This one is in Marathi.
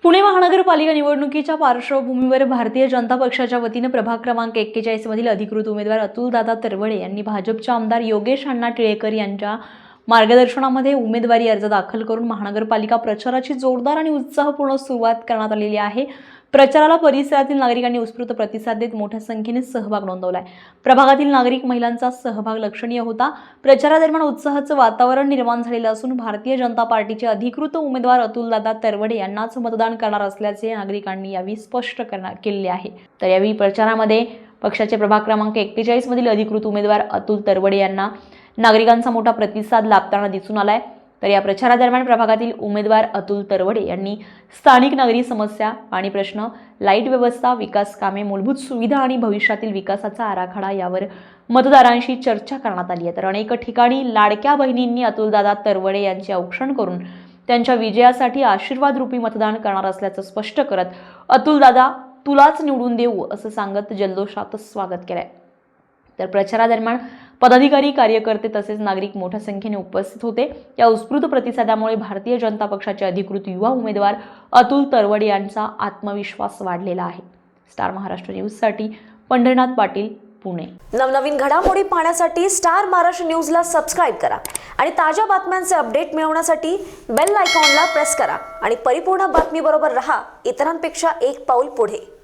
पुणे महानगरपालिका निवडणुकीच्या पार्श्वभूमीवर भारतीय जनता पक्षाच्या वतीने प्रभाग क्रमांक 41 मधील अधिकृत उमेदवार अतुलदादा तरवडे यांनी भाजपचे आमदार योगेश अण्णा टिळेकर यांच्या मार्गदर्शनामध्ये उमेदवारी अर्ज दाखल करून महानगरपालिका प्रचाराची जोरदार आणि उत्साहपूर्ण सुरुवात करण्यात आलेली आहे। प्रचाराला परिसरातील नागरिकांनी उत्स्फूर्त प्रतिसाद देत मोठ्या संख्येने सहभाग नोंदवलाय। प्रभागातील नागरिक महिलांचा सहभाग लक्षणीय होता। प्रचारादरम्यान उत्साहाचे वातावरण निर्माण झालेले असून भारतीय जनता पार्टीचे अधिकृत उमेदवार अतुलदादा तरवडे यांनाच मतदान करणार असल्याचे नागरिकांनी यावेळी स्पष्ट केले आहे। तर यावेळी प्रचारामध्ये पक्षाचे प्रभाग क्रमांक 41 मधील अधिकृत उमेदवार अतुल तरवडे यांना नागरिकांचा मोठा प्रतिसाद लाभताना दिसून आलाय। तर या प्रचारादरम्यान प्रभागातील उमेदवार अतुल तरवडे यांनी स्थानिक नागरी समस्या, पाणी प्रश्न, लाईट व्यवस्था, विकास कामे, मूलभूत सुविधा आणि भविष्यातील विकासाचा आराखडा यावर मतदारांशी चर्चा करण्यात आली आहे। तर अनेक ठिकाणी लाडक्या बहिणींनी अतुलदादा तरवडे यांचे औक्षण करून त्यांच्या विजयासाठी आशीर्वाद रूपी मतदान करणार असल्याचं स्पष्ट करत अतुलदादा तुलाच निवडून देऊ असं सांगत जल्लोषात स्वागत केलंय। तर प्रचारादरम्यान पदाधिकारी, कार्यकर्ते तसेच नागरिक मोठ्या संख्येने उपस्थित होते। या उत्स्फूर्त प्रतिसादामुळे भारतीय जनता पक्षाचे अधिकृत युवा उमेदवार अतुल तरवडे यांचा आत्मविश्वास वाढलेला आहे। स्टार महाराष्ट्र न्यूजसाठी पंढरनाथ पाटील, पुणे। नवनवीन घडामोडी पाहण्यासाठी स्टार महाराष्ट्र न्यूजला सबस्क्राइब करा आणि ताज्या बातम्यांचे अपडेट मिळवण्यासाठी बेल आयकॉनला प्रेस करा आणि परिपूर्ण बातमीबरोबर रहा, इतरांपेक्षा एक पाऊल पुढे।